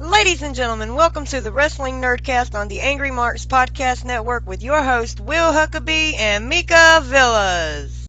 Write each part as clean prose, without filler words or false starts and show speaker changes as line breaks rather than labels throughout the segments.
Ladies and gentlemen, welcome to the Wrestling Nerdcast on the Angry Marks Podcast Network with your host, Will Huckaby and Mika Villas.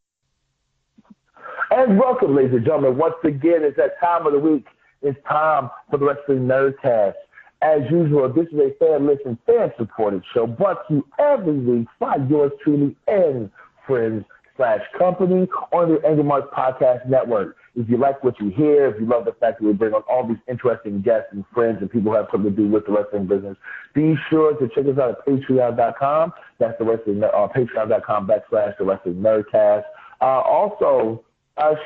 And welcome, ladies and gentlemen. Once again, it's that time of the week. It's time for the Wrestling Nerdcast. As usual, this is a fan-listened, fan-supported show brought to you every week by yours truly and friends/company on the Angry Marks Podcast Network. If you like what you hear, if you love the fact that we bring on all these interesting guests and friends and people who have something to do with the wrestling business, be sure to check us out at patreon.com. That's the wrestling, patreon.com/the Wrestling Nerdcast. Also,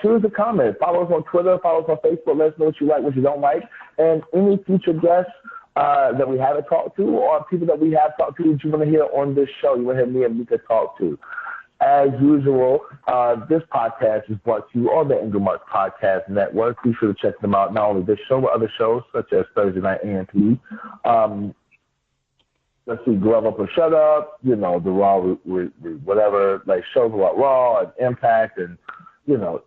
shoot us a comment. Follow us on Twitter. Follow us on Facebook. Let us know what you like, what you don't like. And any future guests that we haven't talked to or people that we have talked to that you want to hear on this show, you want to hear me and Mika talk to. As usual, this podcast is brought to you on the Angry Marks Podcast Network. Be sure to check them out, not only this show, but other shows such as Thursday Night AMP. Let's see, Glove Up or Shut Up, the Raw, whatever, like shows about Raw and Impact and,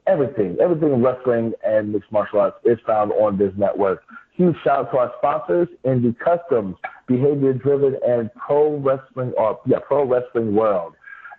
everything wrestling and mixed martial arts is found on this network. Huge shout out to our sponsors in the customs, behavior-driven, and pro wrestling world.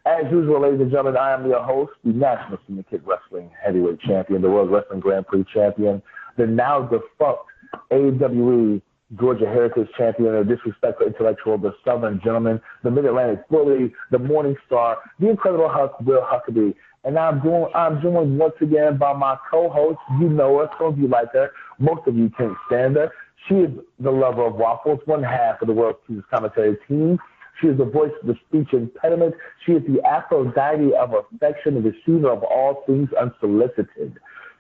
As usual, ladies and gentlemen, I am your host, the National Syndicate Wrestling Heavyweight Champion, the World Wrestling Grand Prix Champion, the now defunct AWE Georgia Heritage Champion, the Disrespectful Intellectual, the Southern Gentleman, the Mid-Atlantic Bully, the Morning Star, the Incredible Will Huckaby. And I'm joined once again by my co-host. You know her, some of you like her, most of you can't stand her. She is the lover of waffles, one half of the World Series Commentary team. She is the voice of the speech impediment. She is the Aphrodite of affection, the receiver of all things unsolicited.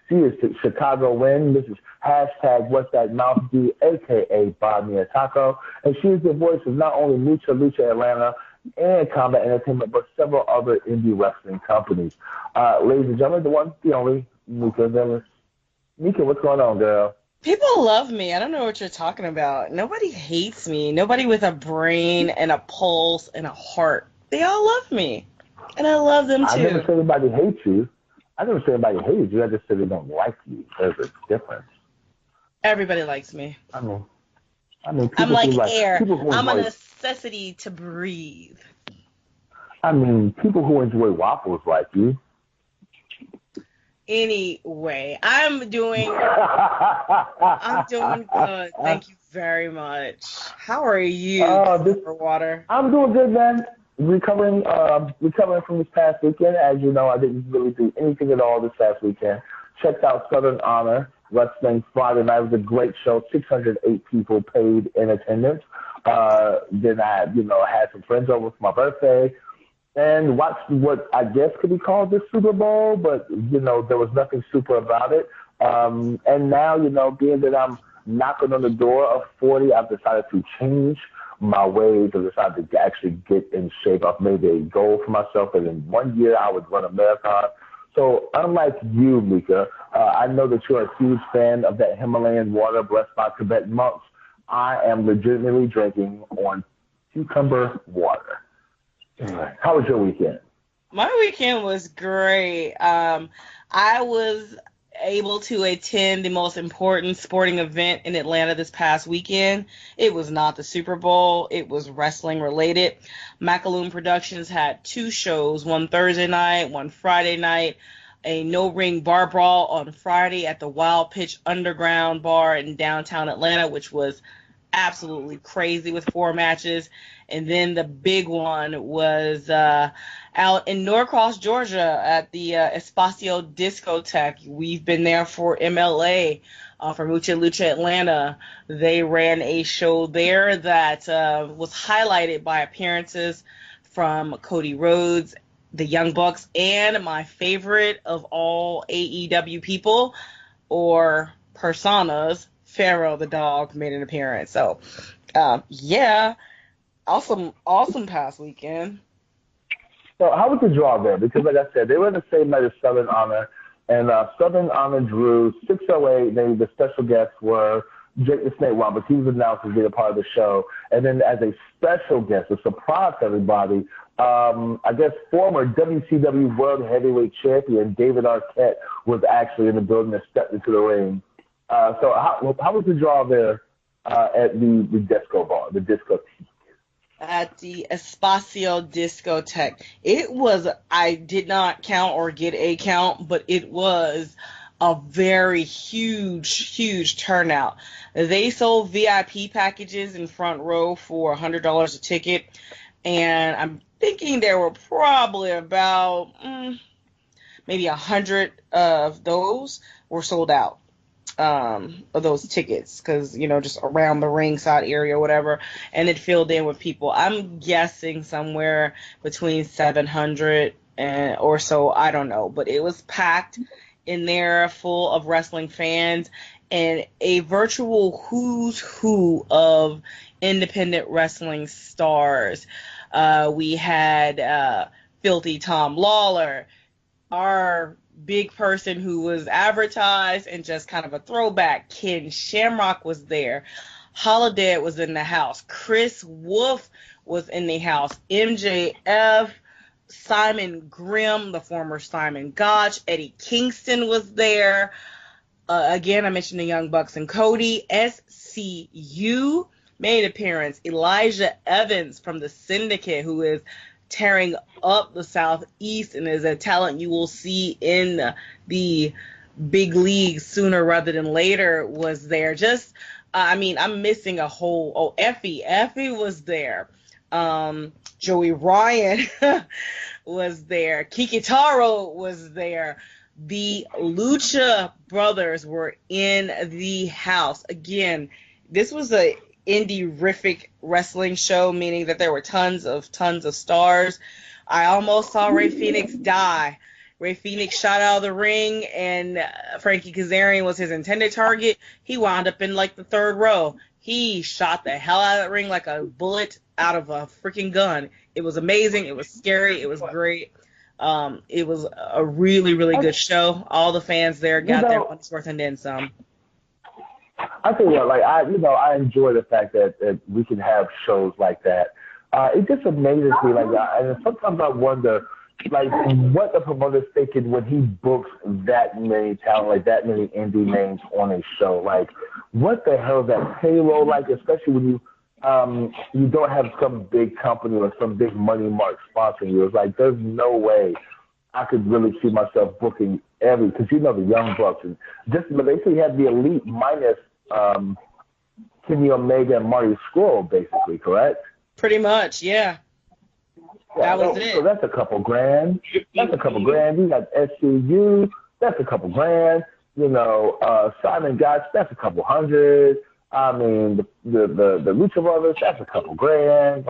She is Chicago Win. This is hashtag What's That Mouth Do, a.k.a. Bob Mia Taco. And she is the voice of not only Lucha Atlanta and Combat Entertainment, but several other indie wrestling companies. Ladies and gentlemen, the one, the only, Mika Villas. Mika, what's going on, girl?
People love me. I don't know what you're talking about. Nobody hates me. Nobody with a brain and a pulse and a heart. They all love me. And I love them too.
I never said anybody hates you. I never said anybody hates you. I just said they don't like you. There's a difference.
Everybody likes me.
I mean,
I'm like air. I'm a necessity to breathe.
I mean, people who enjoy waffles like you.
Anyway, I'm doing good. Thank you very much. How are you, Water?
I'm doing good, man. Recovering from this past weekend. As you know, I didn't really do anything at all this past weekend. Checked out Southern Honor Wrestling Friday night. It was a great show. 608 people paid in attendance. Then I, had some friends over for my birthday. And watched what I guess could be called the Super Bowl, but, there was nothing super about it. And now, being that I'm knocking on the door of 40, I've decided to change my ways. I've decided to actually get in shape. I've made a goal for myself that in 1 year I would run a marathon. So unlike you, Mika, I know that you're a huge fan of that Himalayan water blessed by Tibetan monks. I am legitimately drinking on cucumber water. How was your weekend?
My weekend was great. I was able to attend the most important sporting event in Atlanta this past weekend. It was not the Super Bowl. It was wrestling related. Macaloon Productions had two shows, one Thursday night, one Friday night, a no-ring bar brawl on Friday at the Wild Pitch Underground Bar in downtown Atlanta, which was absolutely crazy with 4 matches. And then the big one was out in Norcross, Georgia at the Espacio Discotheque. We've been there for MLA, for Lucha Atlanta. They ran a show there that was highlighted by appearances from Cody Rhodes, the Young Bucks, and my favorite of all AEW people, or personas, Pharaoh the dog, made an appearance. So, yeah. Awesome past weekend.
So how was the draw there? Because like I said, they were in the same night as Southern Honor, and Southern Honor drew 608. The special guests were Jake the Snake Roberts. He was announced as being a part of the show. And then as a special guest, a surprise to everybody, I guess former WCW World Heavyweight Champion David Arquette was actually in the building and stepped into the ring. So how was the draw there at the disco bar, the discotheque?
At the Espacio Discotheque. It was, I did not count or get a count, but it was a very huge turnout. They sold VIP packages in front row for $100 a ticket, and I'm thinking there were probably about maybe 100 of those were sold out. Of those tickets, because just around the ringside area or whatever, and it filled in with people. I'm guessing somewhere between 700 or so, I don't know, but it was packed in there, full of wrestling fans, and a virtual who's who of independent wrestling stars. We had Filthy Tom Lawler, our big person who was advertised and just kind of a throwback. Ken Shamrock was there. Holiday was in the house. Chris Wolf was in the house. MJF, Simon Grimm, the former Simon Gotch, Eddie Kingston was there. Again, I mentioned the Young Bucks and Cody. SCU made an appearance. Elijah Evans from the Syndicate, who is tearing up the Southeast and is a talent you will see in the big leagues sooner rather than later, was there. Just, I'm missing a whole, Effie was there. Joey Ryan was there. Kikitaro was there. The Lucha Brothers were in the house. Again, this was a indie-rific wrestling show, meaning that there were tons of stars. I almost saw Rey Fenix die. Rey Fenix shot out of the ring, and Frankie Kazarian was his intended target. He wound up in like the third row. He shot the hell out of the ring like a bullet out of a freaking gun. It was amazing. It was scary. It was great. It was a really, really good show. All the fans there got their money's worth and then some.
I tell you what, I enjoy the fact that we can have shows like that. It just amazes me, and sometimes I wonder, what the promoter's thinking when he books that many talent, that many indie names on a show. What the hell is that payroll like, especially when you don't have some big company or some big money mark sponsoring you. It's there's no way I could really see myself booking because the Young Bucks, and but they say you have the Elite minus Kenny Omega and Marty Scurll, basically, correct?
Pretty much, yeah. That was it.
So that's a couple grand. That's a couple grand. You got SCU. That's a couple grand. Simon Gotch. That's a couple hundred. I mean, the Lucha Brothers. That's a couple grand.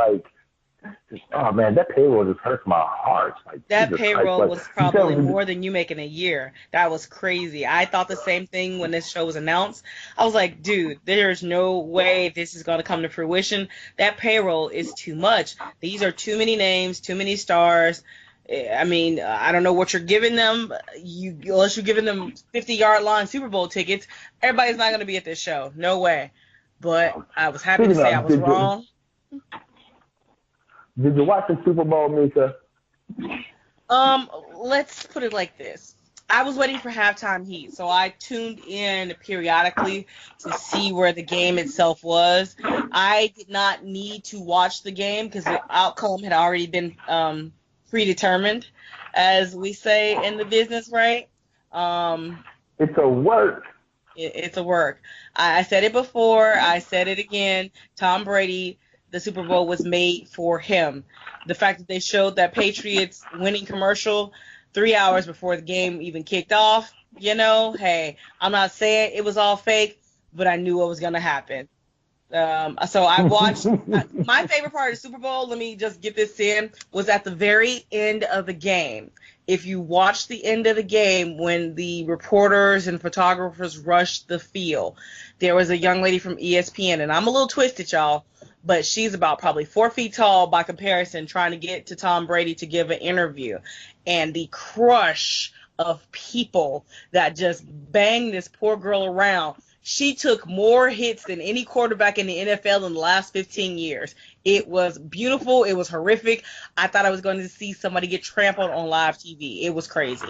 Oh man, that payroll just hurts my heart.
That payroll was probably more than you make in a year. That was crazy. I thought the same thing when this show was announced. I was like, dude, there's no way this is going to come to fruition. That payroll is too much. These are too many names, too many stars. I mean, I don't know what you're giving them. Unless you're giving them 50-yard line Super Bowl tickets, everybody's not going to be at this show. No way. But I was happy to say I was wrong.
Did you watch the Super Bowl, Mika?
Let's put it like this. I was waiting for halftime heat, so I tuned in periodically to see where the game itself was. I did not need to watch the game because the outcome had already been predetermined, as we say in the business, right?
It's a work.
It's a work. I said it before. I said it again. Tom Brady, the Super Bowl was made for him. The fact that they showed that Patriots winning commercial 3 hours before the game even kicked off, hey, I'm not saying it was all fake, but I knew what was going to happen. So I watched my favorite part of the Super Bowl, let me just get this in, was at the very end of the game. If you watch the end of the game when the reporters and photographers rushed the field, there was a young lady from ESPN, and I'm a little twisted, y'all, but she's about probably 4 feet tall by comparison, trying to get to Tom Brady to give an interview. And the crush of people that just banged this poor girl around. She took more hits than any quarterback in the NFL in the last 15 years. It was beautiful. It was horrific. I thought I was going to see somebody get trampled on live TV. It was crazy.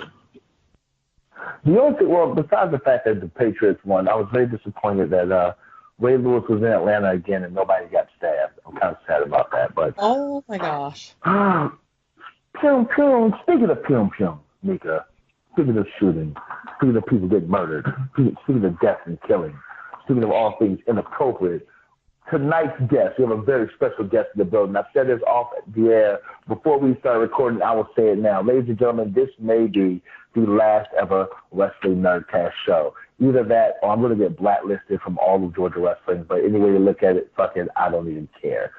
The only thing, besides the fact that the Patriots won, I was very disappointed that Ray Lewis was in Atlanta again, and nobody got stabbed. I'm kind of sad about that, but
Oh my gosh.
Pum pum. Speaking of pum pum, Mika. Speaking of shooting, speaking of people getting murdered, speaking of death and killing, speaking of all things inappropriate, tonight's guest, we have a very special guest in the building. I've said this off the air before we started recording. I will say it now. Ladies and gentlemen, this may be the last ever Wrestling Nerdcast show. Either that or I'm going to get blacklisted from all of Georgia wrestling. But any way you look at it, fuck it, I don't even care.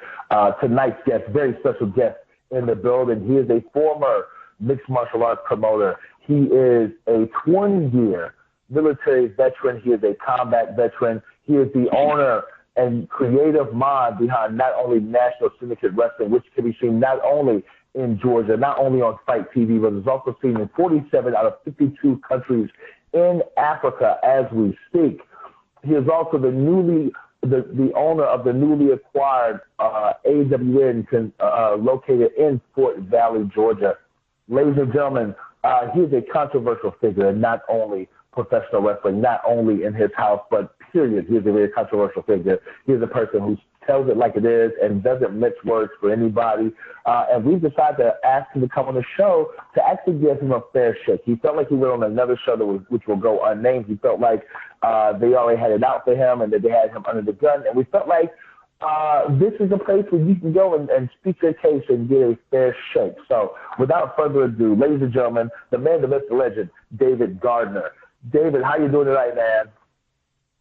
Tonight's guest, very special guest in the building. He is a former mixed martial arts promoter. He is a 20-year military veteran. He is a combat veteran. He is the owner and creative mind behind not only National Syndicate Wrestling, which can be seen not only in Georgia, not only on Fight TV, but is also seen in 47 out of 52 countries in Africa as we speak. He is also the owner of the newly acquired AWN located in Fort Valley, Georgia. Ladies and gentlemen, he is a controversial figure in not only professional wrestling, not only in his house, but period. He is a very controversial figure. He is a person who tells it like it is and doesn't mix words for anybody. And we've decided to ask him to come on the show to actually give him a fair shake. He felt like he went on another show which will go unnamed. He felt like they already had it out for him and that they had him under the gun. And we felt like this is a place where you can go and speak your case and get a fair shake. So without further ado, ladies and gentlemen, the man, the myth, the legend, David Gardner. David, how you doing tonight, man?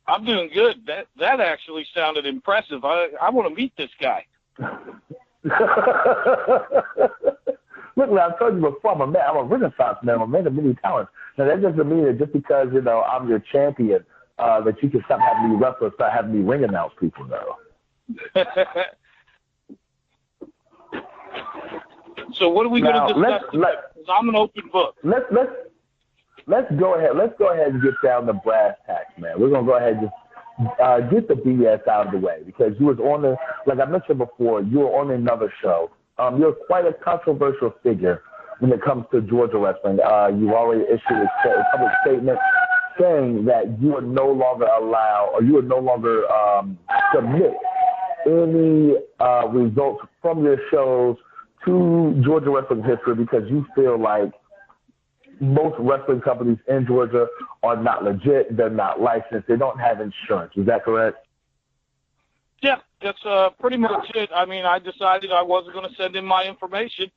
I'm doing good. That actually sounded impressive. I want to meet this guy.
Look, I've told you before, I'm a Renaissance man. I'm a man of many talents. Now, that doesn't mean that just because, I'm your champion, that you can stop having me wrestle, start having me ring announce people, though.
So what are we going to discuss? Because I'm an open book.
Let's go ahead. Let's go ahead and get down to brass tacks, man. We're gonna go ahead and just get the BS out of the way because you was on like I mentioned before, you were on another show. You're quite a controversial figure when it comes to Georgia wrestling. You already issued a public statement saying that you would no longer allow or you would no longer submit any results from your shows to Georgia Wrestling History because you feel like most wrestling companies in Georgia are not legit. They're not licensed. They don't have insurance. Is that correct?
Yeah, that's pretty much it. I mean, I decided I wasn't going to send in my information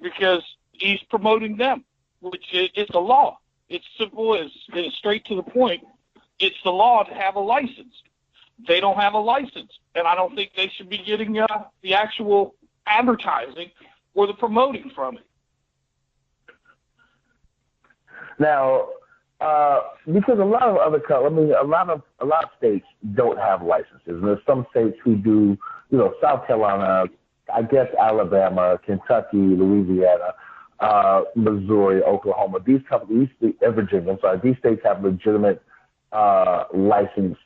because he's promoting them, which is the law. It's simple as straight to the point. It's the law to have a license. They don't have a license, and I don't think they should be getting the actual advertising or the promoting from it.
Now, because a lot of states don't have licenses. And there's some states who do, South Carolina, I guess Alabama, Kentucky, Louisiana, Missouri, Oklahoma. These companies, Virginia, I'm sorry, these states have legitimate licenses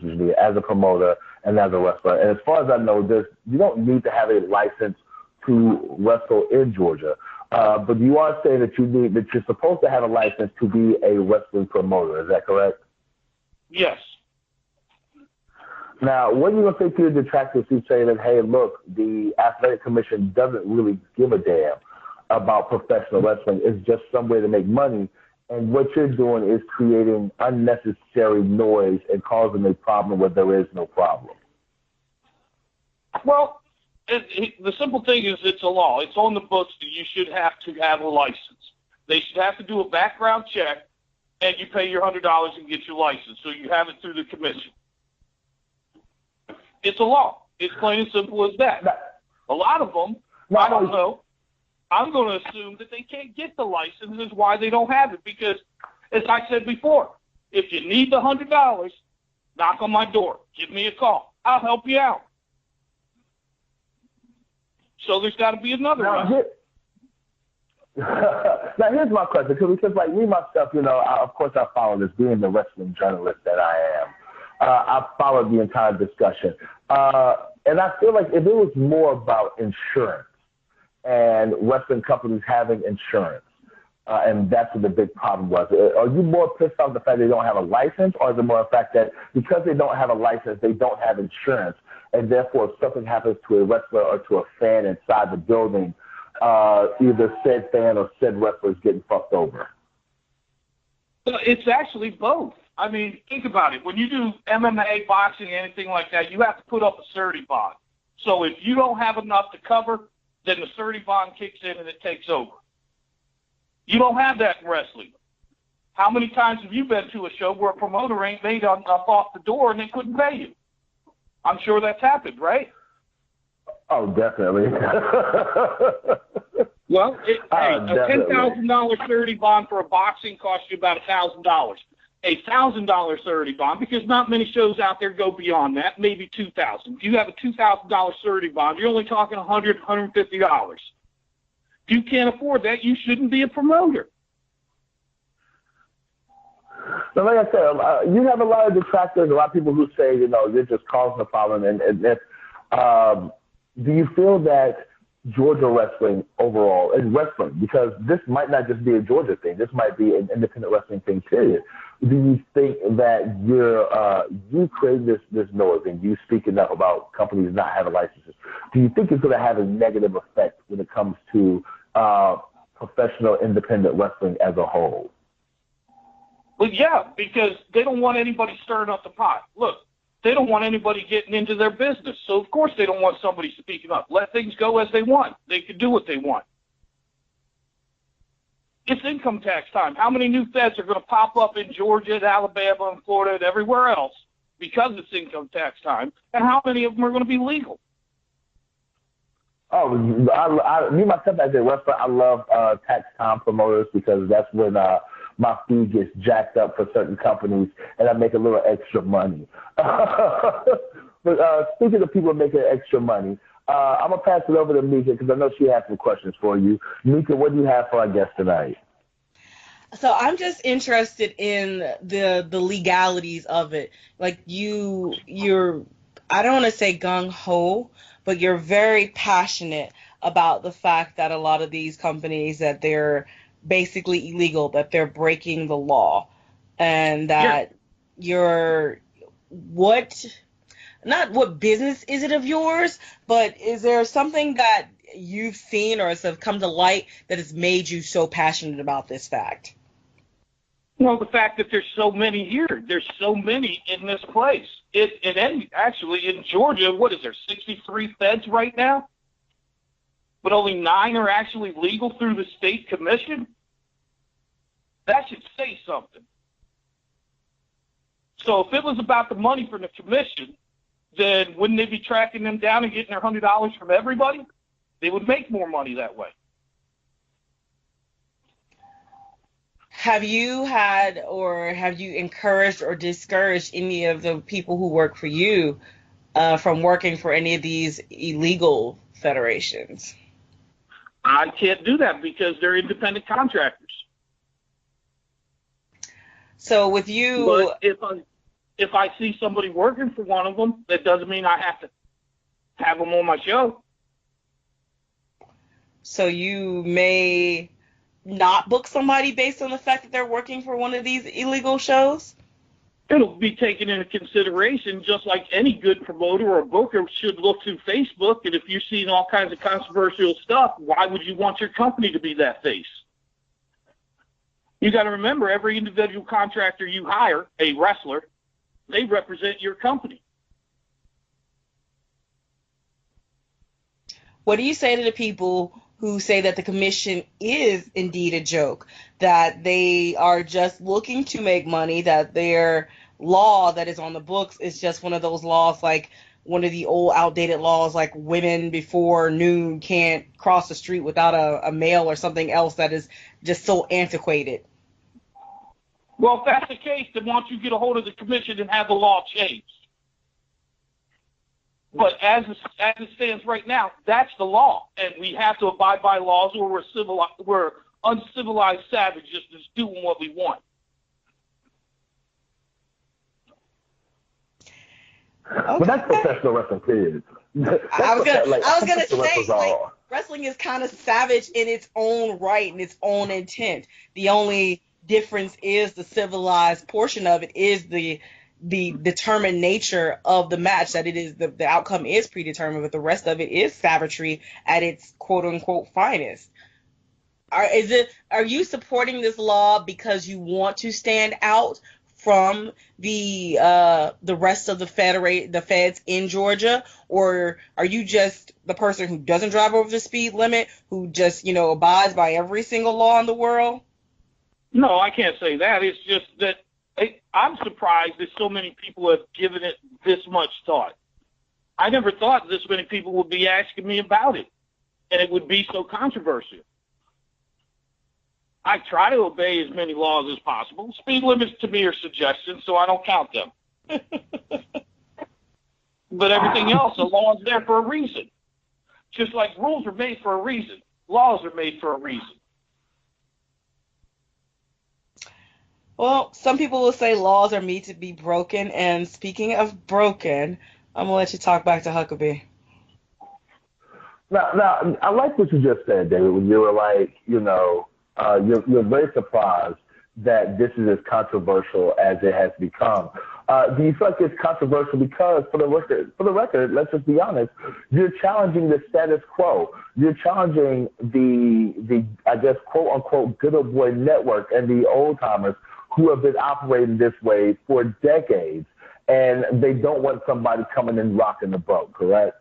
usually as a promoter and as a wrestler. And as far as I know, you don't need to have a license to wrestle in Georgia. But you are saying that you're supposed to have a license to be a wrestling promoter. Is that correct?
Yes.
Now, what are you going to say to your detractors who say that, hey, look, the Athletic Commission doesn't really give a damn about professional wrestling. It's just some way to make money. And what you're doing is creating unnecessary noise and causing a problem where there is no problem.
Well, the simple thing is it's a law. It's on the books that you should have to have a license. They should have to do a background check, and you pay your $100 and get your license, so you have it through the commission. It's a law. It's plain and simple as that. A lot of them, I don't know. I'm going to assume that they can't get the license is why they don't have it, because, as I said before, if you need the $100, knock on my door. Give me a call. I'll help you out. So there's got to be another one.
Now, here's my question, because like me, myself, of course I follow this, being the wrestling journalist that I am. I followed the entire discussion. And I feel like if it was more about insurance and wrestling companies having insurance, And that's what the big problem was. Are you more pissed off the fact they don't have a license, or is it more the fact that because they don't have a license, they don't have insurance, and therefore if something happens to a wrestler or to a fan inside the building, either said fan or said wrestler is getting fucked over?
It's actually both. I mean, think about it. When you do MMA, boxing, anything like that, you have to put up a surety bond. So if you don't have enough to cover, then the surety bond kicks in and it takes over. You don't have that in wrestling. How many times have you been to a show where a promoter ain't made enough off the door and they couldn't pay you? I'm sure that's happened, right?
Oh, definitely.
Well, a $10,000 surety bond for a boxing costs you about $1,000. A $1,000 surety bond, because not many shows out there go beyond that, maybe $2,000. If you have a $2,000 surety bond, you're only talking $100, $150. If you can't afford that, you shouldn't be a promoter.
So like I said, you have a lot of detractors, a lot of people who say, this just causing a problem. And if, do you feel that Georgia wrestling overall is wrestling? Because this might not just be a Georgia thing. This might be an independent wrestling thing, period. Do you think that you created this noise and you speaking up about companies not having licenses, do you think it's going to have a negative effect when it comes to professional independent wrestling as a whole?
Well, yeah, because they don't want anybody stirring up the pot. Look, they don't want anybody getting into their business. So, of course, they don't want somebody speaking up. Let things go as they want. They can do what they want. It's income tax time. How many new feds are going to pop up in Georgia, and Alabama, and Florida, and everywhere else because it's income tax time? And how many of them are going to be legal?
Oh, me myself as a wrestler, I love tax time promoters because that's when my fee gets jacked up for certain companies and I make a little extra money. But speaking of people making extra money, I'm going to pass it over to Mika because I know she has some questions for you. Mika, what do you have for our guest tonight?
So I'm just interested in the legalities of it. Like you're I don't want to say gung-ho, but you're very passionate about the fact that a lot of these companies, that they're basically illegal, that they're breaking the law, and that not what business is it of yours, but is there something that you've seen or has come to light that has made you so passionate about this fact?
Well, the fact that there's so many here. There's so many in this place. Actually, in Georgia, what is there, 63 feds right now? But only 9 are actually legal through the state commission? That should say something. So if it was about the money from the commission, then wouldn't they be tracking them down and getting their $100 from everybody? They would make more money that way.
Have you had, or have you encouraged or discouraged any of the people who work for you from working for any of these illegal federations?
I can't do that because they're independent contractors.
So with you...
But if I see somebody working for one of them, that doesn't mean I have to have them on my show.
So you may not book somebody based on the fact that they're working for one of these illegal shows?
It'll be taken into consideration, just like any good promoter or booker should look through Facebook. And if you've seen all kinds of controversial stuff, why would you want your company to be that face? You got to remember, every individual contractor you hire, a wrestler, they represent your company.
What do you say to the people who say that the commission is indeed a joke, that they are just looking to make money, that their law that is on the books is just one of those laws, like one of the old outdated laws, like women before noon can't cross the street without a male or something else that is just so antiquated?
Well, if that's the case, then why don't you get a hold of the commission and have the law changed? But as it stands right now, that's the law, and we have to abide by laws, or we're uncivilized savages just doing what we want.
Okay. But that's professional wrestling, period.
I was gonna say, like, wrestling is kind of savage in its own right and its own intent. The only difference is the civilized portion of it is the determined nature of the match, that it is the outcome is predetermined, but the rest of it is savagery at its quote unquote finest. Are you supporting this law because you want to stand out from the rest of the feds in Georgia, or are you just the person who doesn't drive over the speed limit, who just abides by every single law in the world?
No, I can't say that. It's just that I'm surprised that so many people have given it this much thought. I never thought this many people would be asking me about it, and it would be so controversial. I try to obey as many laws as possible. Speed limits to me are suggestions, so I don't count them. But everything else, a law is there for a reason. Just like rules are made for a reason, laws are made for a reason.
Well, some people will say laws are made to be broken, and speaking of broken, I'm going to let you talk back to Huckaby.
Now, I like what you just said, David, when you were like, you're very surprised that this is as controversial as it has become. Do you feel like it's controversial because, for the record, let's just be honest, you're challenging the status quo. You're challenging the I guess, quote unquote, good old boy network and the old timers who have been operating this way for decades, and they don't want somebody coming and rocking the boat, correct?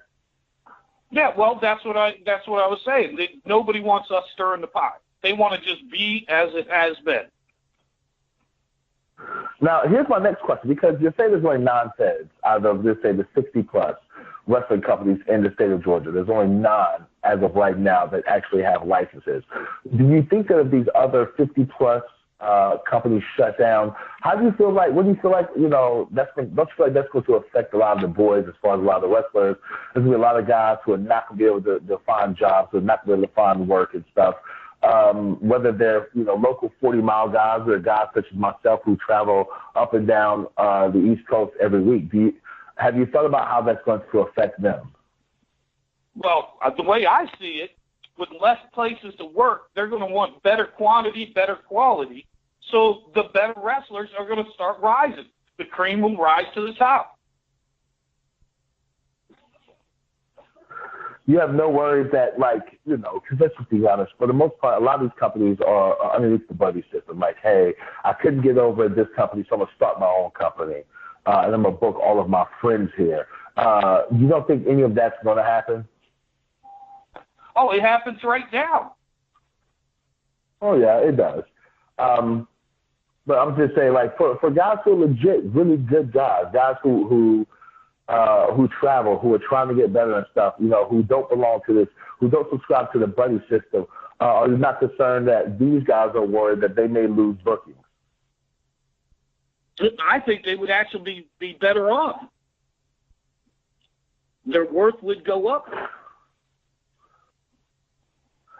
Yeah, well, that's what I was saying. Nobody wants us stirring the pot. They want to just be as it has been.
Now, here's my next question, because you're saying there's only 9 feds out of, let's say, the 60-plus wrestling companies in the state of Georgia. There's only 9 as of right now that actually have licenses. Do you think that if these other 50-plus companies shut down, how do you feel like, what do you feel like, don't you feel like that's going to affect a lot of the boys as far as a lot of the wrestlers? There's going to be a lot of guys who are not going to be able to find jobs, who are not going to be able to find work and stuff. Whether they're, local 40-mile guys or guys such as myself who travel up and down the East Coast every week. Have you thought about how that's going to affect them?
Well, the way I see it, with less places to work, they're going to want better quantity, better quality. So the better wrestlers are going to start rising. The cream will rise to the top.
You have no worries that, because let's just be honest, for the most part, a lot of these companies are underneath the buddy system. Like, hey, I couldn't get over at this company, so I'm going to start my own company, and I'm going to book all of my friends here. You don't think any of that's going to happen?
Oh, it happens right now.
Oh, yeah, it does. But I'm just saying, for guys who are legit, really good guys who travel, who are trying to get better and stuff, who don't belong to this, who don't subscribe to the buddy system, are you not concerned that these guys are worried that they may lose bookings?
I think they would actually be better off. Their worth would go up.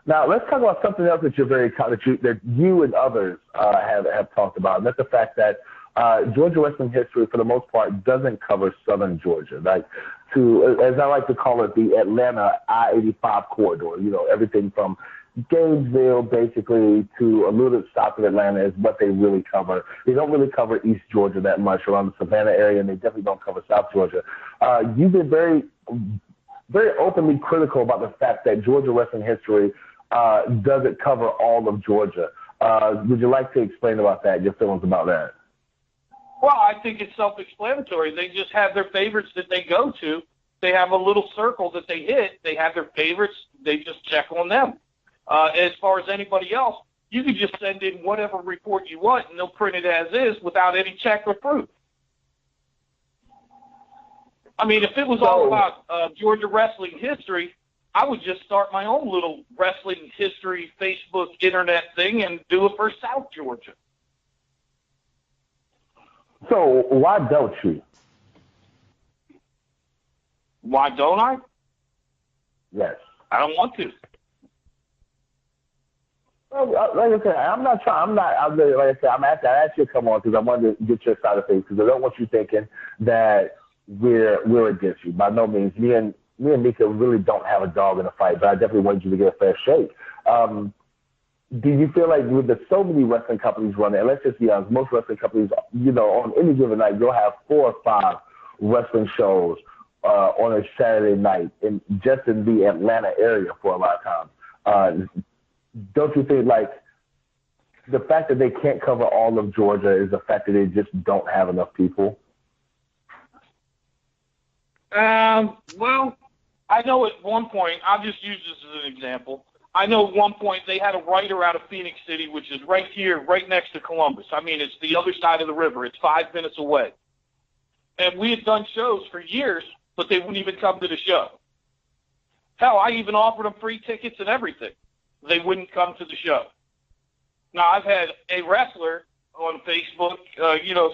Now, let's talk about something else that that you and others have talked about, and that's the fact that Georgia wrestling history, for the most part, doesn't cover southern Georgia. As I like to call it, the Atlanta I-85 corridor. Everything from Gainesville, basically, to a little bit south of Atlanta is what they really cover. They don't really cover East Georgia that much, around the Savannah area, and they definitely don't cover South Georgia. You've been very, very openly critical about the fact that Georgia wrestling history doesn't cover all of Georgia. Would you like to explain about that, your feelings about that?
Well, I think it's self-explanatory. They just have their favorites that they go to. They have a little circle that they hit. They have their favorites. They just check on them. As far as anybody else, you can just send in whatever report you want, and they'll print it as is without any check or proof. I mean, if it was all about Georgia wrestling history, I would just start my own little wrestling history Facebook internet thing and do it for South Georgia.
So why don't you?
Why don't I?
Yes.
I don't want to.
Well, like I said, I'm asking you to come on because I wanted to get your side of things, because I don't want you thinking that we're against you. By no means. Me and me and Mika really don't have a dog in the fight, but I definitely want you to get a fair shake. Do you feel like with the so many wrestling companies running, and let's just be honest, most wrestling companies, on any given night, you'll have 4 or 5 wrestling shows on a Saturday night, just in the Atlanta area for a lot of times. Don't you think like the fact that they can't cover all of Georgia is the fact that they just don't have enough people?
Well, I know at one point, I'll just use this as an example. I know at one point they had a writer out of Phoenix City, which is right here, right next to Columbus. I mean, it's the other side of the river. It's 5 minutes away. And we had done shows for years, but they wouldn't even come to the show. Hell, I even offered them free tickets and everything. They wouldn't come to the show. Now, I've had a wrestler on Facebook,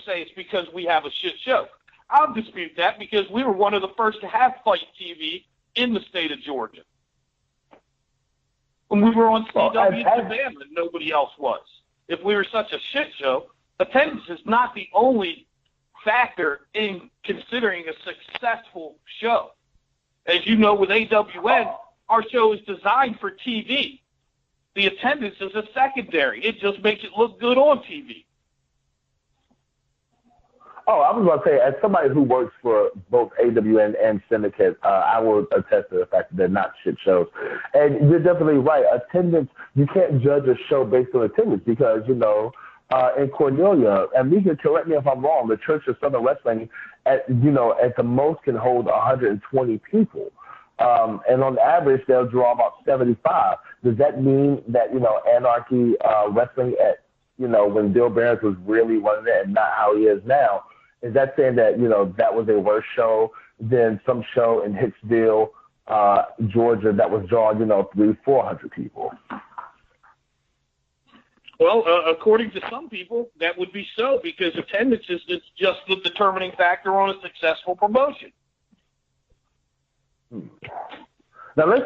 say it's because we have a shit show. I'll dispute that because we were one of the first to have Fight TV in the state of Georgia. When we were on CW Savannah, nobody else was. If we were such a shit show, attendance is not the only factor in considering a successful show. As you know, with AWN, our show is designed for TV. The attendance is a secondary. It just makes it look good on TV.
Oh, I was about to say, as somebody who works for both AWN and Syndicate, I will attest to the fact that they're not shit shows. And you're definitely right. Attendance, you can't judge a show based on attendance because, in Cornelia, and Mika, correct me if I'm wrong, the Church of Southern Wrestling, at the most can hold 120 people. And on average, they'll draw about 75. Does that mean that, Anarchy Wrestling when Bill Behrens was really running it and not how he is now, is that saying that, that was a worse show than some show in Hicksville, Georgia that was drawing, 300-400 people?
Well, according to some people, that would be so because attendance is just the determining factor on a successful promotion.
Now let's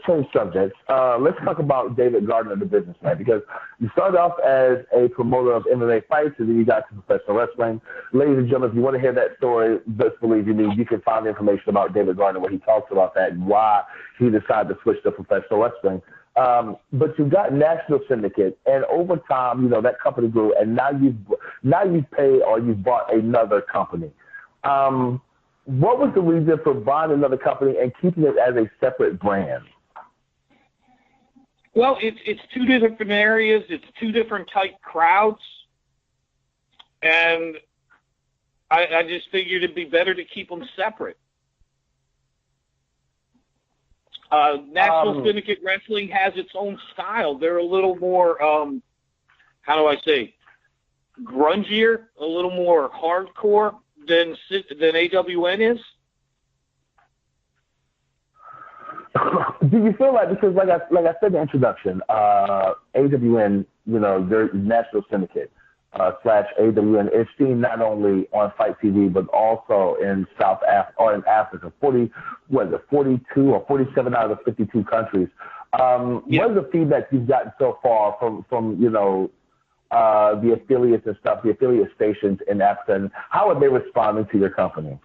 change subjects. Let's talk about David Gardner, the businessman, because you started off as a promoter of MMA fights, and then you got to professional wrestling. Ladies and gentlemen, if you want to hear that story, best believe you can find information about David Gardner where he talks about that and why he decided to switch to professional wrestling. But you got National Syndicate, and over time, that company grew, and now you've paid or you've bought another company. What was the reason for buying another company and keeping it as a separate brand?
Well, it's 2 different areas. It's 2 different type crowds. And I just figured it'd be better to keep them separate. National Syndicate Wrestling has its own style. They're a little more, grungier, a little more hardcore than AWN is.
Do you feel like, because like I said in the introduction, AWN, their National Syndicate / AWN is seen not only on Fight TV but also in South Africa or in Africa. 42 or 47 out of the 52 countries. What is the feedback you've gotten so far from the affiliates and stuff, the affiliate stations in Africa, and how are they responding to your company?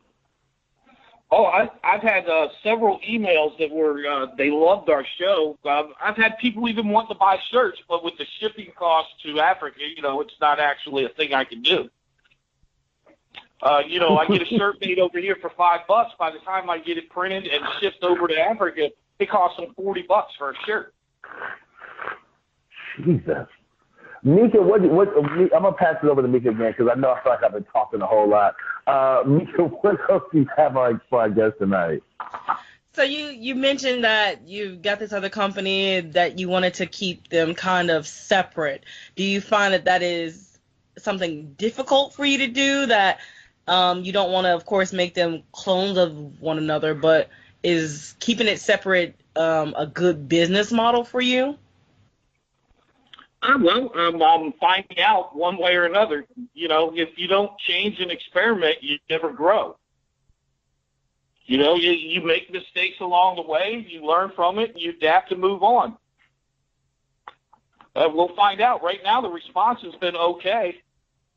Oh, I've had several emails that were, they loved our show. I've had people even want to buy shirts, but with the shipping costs to Africa, it's not actually a thing I can do. I get a shirt made over here for $5. By the time I get it printed and shipped over to Africa, it costs them $40 for a shirt.
Jesus. Mika, I'm gonna pass it over to Mika again because I know I feel like I've been talking a whole lot. Mika, what else do you have for our guest tonight?
So you mentioned that you've got this other company that you wanted to keep them kind of separate. Do you find that is something difficult for you to do, that you don't want to, of course, make them clones of one another, but is keeping it separate a good business model for you?
Well, I'm finding out one way or another. If you don't change and experiment, you never grow. You make mistakes along the way, you learn from it, you adapt and move on. We'll find out. Right now, the response has been okay.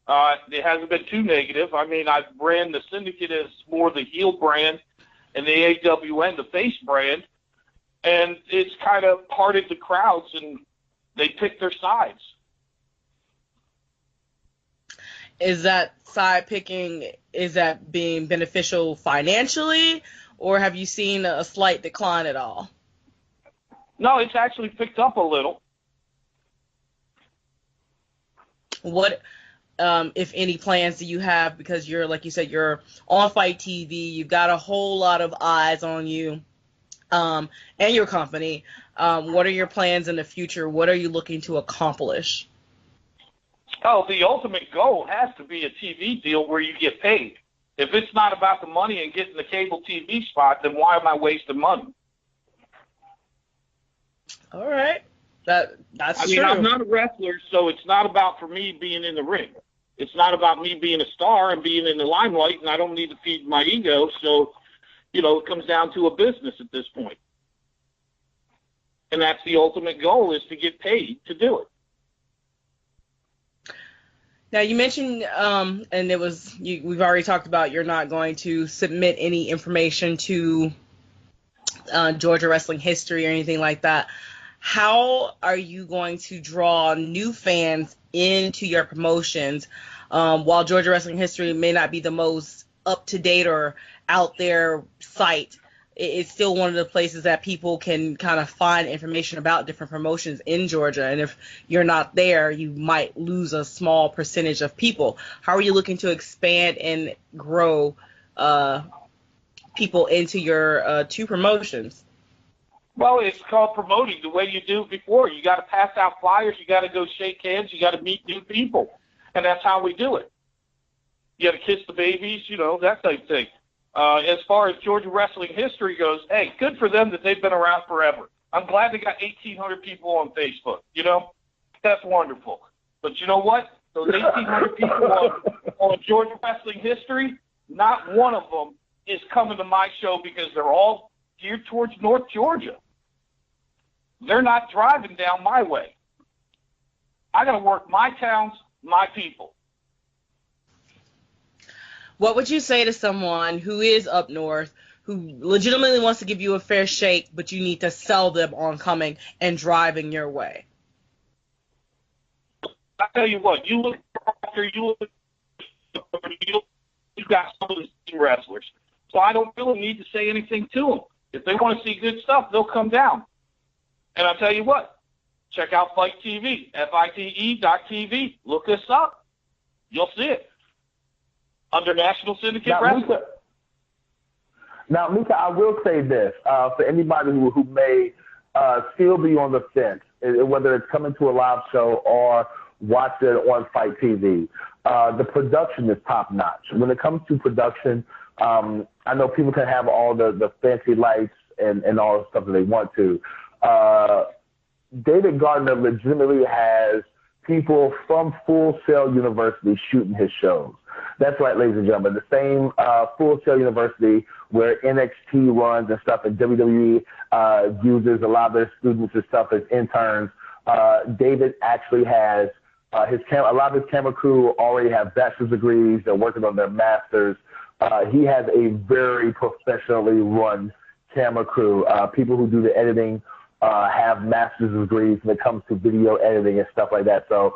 It hasn't been too negative. I mean, I've ran the Syndicate as more the heel brand, and the AWN, the face brand, and it's kind of parted the crowds, and they picked their sides.
Is that side picking, is that being beneficial financially, or have you seen a slight decline at all?
No, it's actually picked up a little.
What, if any, plans do you have? Because you're, like you said, you're on Fight TV. You've got a whole lot of eyes on you, and your company. What are your plans in the future? What are you looking to accomplish?
Oh, the ultimate goal has to be a TV deal where you get paid. If it's not about the money and getting the cable TV spot, then why am I wasting money?
All right. That's
true. I'm not a wrestler, so it's not about for me being in the ring. It's not about me being a star and being in the limelight, and I don't need to feed my ego. So, it comes down to a business at this point. And that's the ultimate goal, is to get paid to do it.
Now, you mentioned, and we've already talked about, you're not going to submit any information to Georgia wrestling history or anything like that. How are you going to draw new fans into your promotions? While Georgia wrestling history may not be the most up-to-date or out there site, it's still one of the places that people can kind of find information about different promotions in Georgia. And if you're not there, you might lose a small percentage of people. How are you looking to expand and grow people into your two promotions?
Well, it's called promoting the way you do before. You got to pass out flyers. You got to go shake hands. You got to meet new people. And that's how we do it. You got to kiss the babies, that type of thing. As far as Georgia wrestling history goes, hey, good for them that they've been around forever. I'm glad they got 1,800 people on Facebook. That's wonderful. But you know what? Those 1,800 people on Georgia wrestling history, not one of them is coming to my show because they're all geared towards North Georgia. They're not driving down my way. I got to work my towns, my people.
What would you say to someone who is up north, who legitimately wants to give you a fair shake, but you need to sell them on coming and driving your way?
I tell you what, you got some of the wrestlers. So I don't really need to say anything to them. If they want to see good stuff, they'll come down. And I'll tell you what, check out Fight TV, FITE.TV. Look us up. You'll see it. Under National Syndicate Wrestling.
Mika, I will say this. For anybody who may still be on the fence, whether it's coming to a live show or watch it on Fight TV, the production is top-notch. When it comes to production, I know people can have all the fancy lights and all the stuff that they want to. David Gardner legitimately has people from Full Sail University shooting his shows. That's right, ladies and gentlemen. The same Full Sail University where NXT runs and stuff, and WWE uses a lot of their students and stuff as interns. David actually has a lot of his camera crew already have bachelor's degrees. They're working on their masters. He has a very professionally run camera crew. People who do the editing have master's degrees when it comes to video editing and stuff like that. So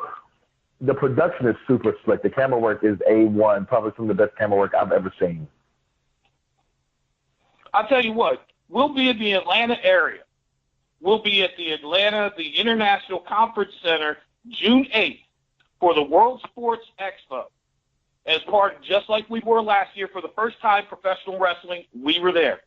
the production is super slick. The camera work is A1, probably some of the best camera work I've ever seen.
I'll tell you what, we'll be in the Atlanta area. We'll be at the International Conference Center, June 8th for the World Sports Expo. As part, just like we were last year for the first time professional wrestling, we were there.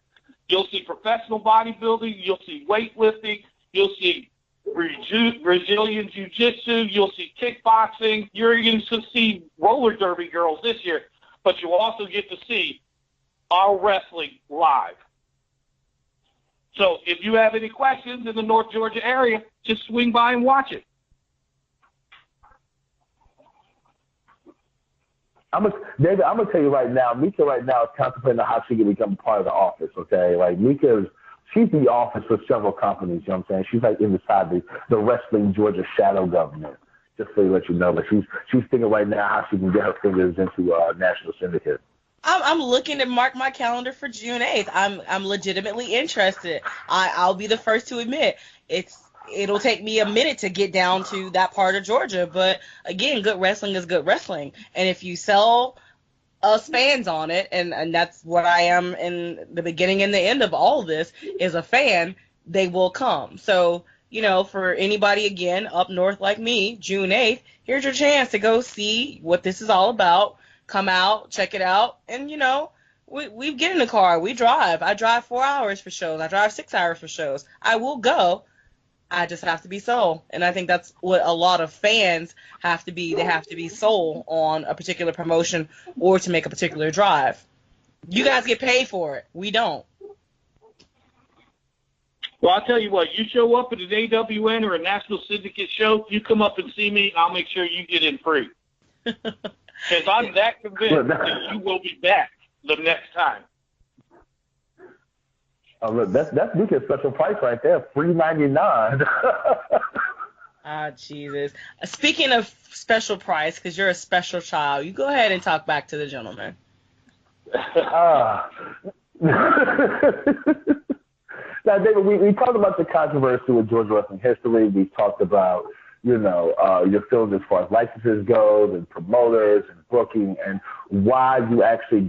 You'll see professional bodybuilding. You'll see weightlifting. You'll see Brazilian jiu-jitsu. You'll see kickboxing. You're going to see roller derby girls this year, but you'll also get to see our wrestling live. So if you have any questions in the North Georgia area, just swing by and watch it.
David, I'm gonna tell you right now, Mika right now is contemplating how she can become part of the office. Okay, like she's the office for several companies. You know what I'm saying? She's like inside the Wrestling Georgia shadow government. Just so to let you know, but she's thinking right now how she can get her fingers into National Syndicate.
I'm looking to mark my calendar for June 8th. I'm legitimately interested. I'll be the first to admit it'll take me a minute to get down to that part of Georgia, but again, good wrestling is good wrestling. And if you sell us fans on it, and that's what I am in the beginning and the end of all of this, is a fan, they will come. So, for anybody again up north like me, June 8th, here's your chance to go see what this is all about. Come out, check it out, and we get in the car, we drive. I drive 4 hours for shows. I drive 6 hours for shows. I will go. I just have to be sold. And I think that's what a lot of fans have to be. They have to be sold on a particular promotion or to make a particular drive. You guys get paid for it. We don't.
Well, I'll tell you what, you show up at an AWN or a National Syndicate show, you come up and see me, and I'll make sure you get in free. Because I'm that convinced that you will be back the next time.
Oh, look, that's Mika's special price right there, $3.99.
Jesus. Speaking of special price, because you're a special child, you go ahead and talk back to the gentleman.
Now, David, we talked about the controversy with Georgia wrestling history. We talked about, your feelings as far as licenses goes and promoters and booking and why you actually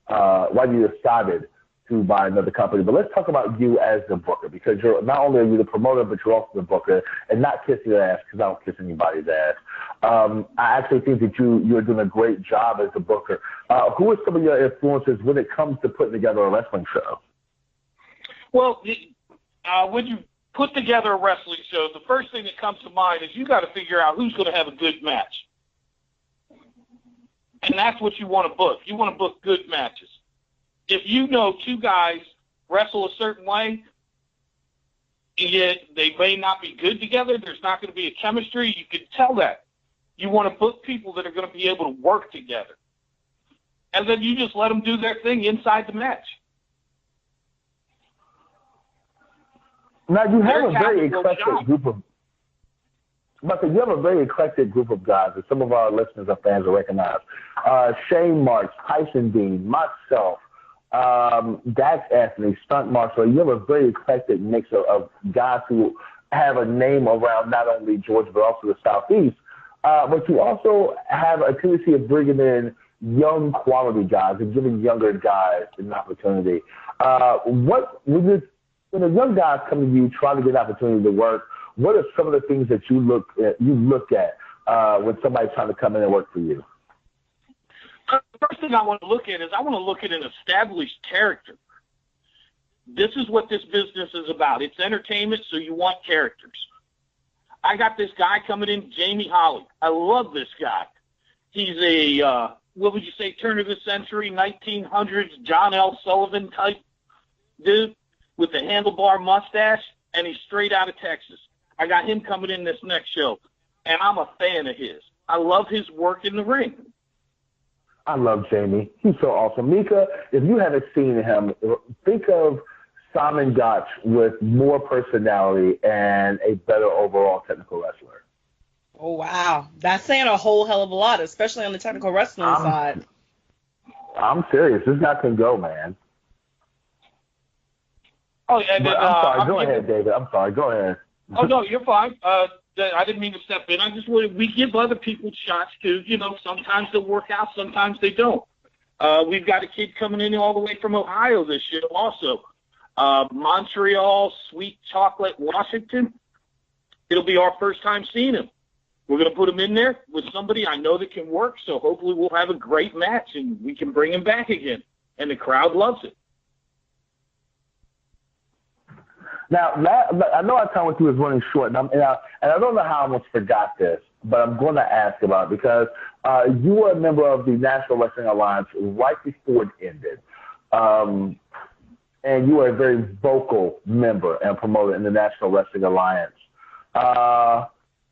why you decided to buy another company. But let's talk about you as the booker, because you're not only are you the promoter, but you're also the booker, and not kissing your ass, because I don't kiss anybody's ass. I actually think that you're doing a great job as the booker. Who are some of your influences when it comes to putting together a wrestling show?
Well, when you put together a wrestling show, the first thing that comes to mind is you got to figure out who's going to have a good match. And that's what you want to book. You want to book good matches. If you know two guys wrestle a certain way, yet they may not be good together, there's not going to be a chemistry, you can tell that. You want to book people that are going to be able to work together. And then you just let them do their thing inside the match.
Now, you have a very eclectic group of guys that some of our listeners or fans will recognize. Shane Marks, Tyson Dean, myself, Dax Anthony, Stunt Marshall. You have a very eclectic mix of guys who have a name around not only Georgia but also the Southeast. But you also have a tendency of bringing in young quality guys and giving younger guys an opportunity. When a young guys come to you trying to get an opportunity to work, what are some of the things that you look at when somebody's trying to come in and work for you?
The first thing I want to look at is I want to look at an established character. This is what this business is about. It's entertainment, so you want characters. I got this guy coming in, Jamie Holly. I love this guy. He's a, what would you say, turn of the century, 1900s, John L. Sullivan type dude with a handlebar mustache, and he's straight out of Texas. I got him coming in this next show, and I'm a fan of his. I love his work in the ring.
I love Jamie. He's so awesome. Mika, if you haven't seen him, think of Simon Gotch with more personality and a better overall technical wrestler.
Oh, wow. That's saying a whole hell of a lot, especially on the technical wrestling side.
I'm serious. This guy can go, man.
Oh, yeah.
I'm sorry. Go ahead, David. I'm sorry. Go ahead.
Oh, no, you're fine. I didn't mean to step in. We give other people shots too. Sometimes they'll work out, sometimes they don't. We've got a kid coming in all the way from Ohio this year also. Montreal, Sweet Chocolate, Washington. It'll be our first time seeing him. We're going to put him in there with somebody I know that can work, so hopefully we'll have a great match and we can bring him back again. And the crowd loves it.
Now, I know our time with you is running short, and I don't know how I almost forgot this, but I'm going to ask about it because you were a member of the National Wrestling Alliance right before it ended, and you were a very vocal member and promoter in the National Wrestling Alliance. I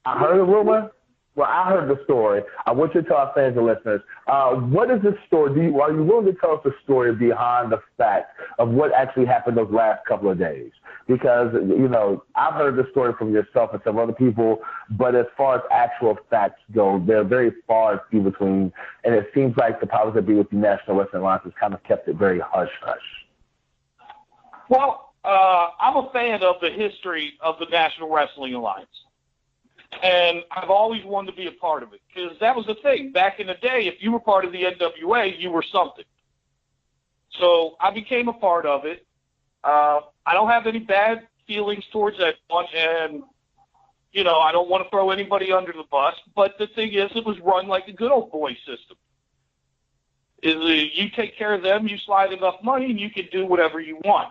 heard a rumor. Well, I heard the story. I want you to tell our fans and listeners, what is the story? Are you willing to tell us the story behind the fact of what actually happened those last couple of days. Because, I've heard the story from yourself and some other people, but as far as actual facts go, they're very far and few between. And it seems like the powers that be with the National Wrestling Alliance has kind of kept it very hush-hush.
Well, I'm a fan of the history of the National Wrestling Alliance. And I've always wanted to be a part of it. Because that was the thing. Back in the day, if you were part of the NWA, you were something. So I became a part of it. I don't have any bad feelings towards that one, and, I don't want to throw anybody under the bus, but the thing is, it was run like a good old boy system. You take care of them, you slide enough money, and you can do whatever you want.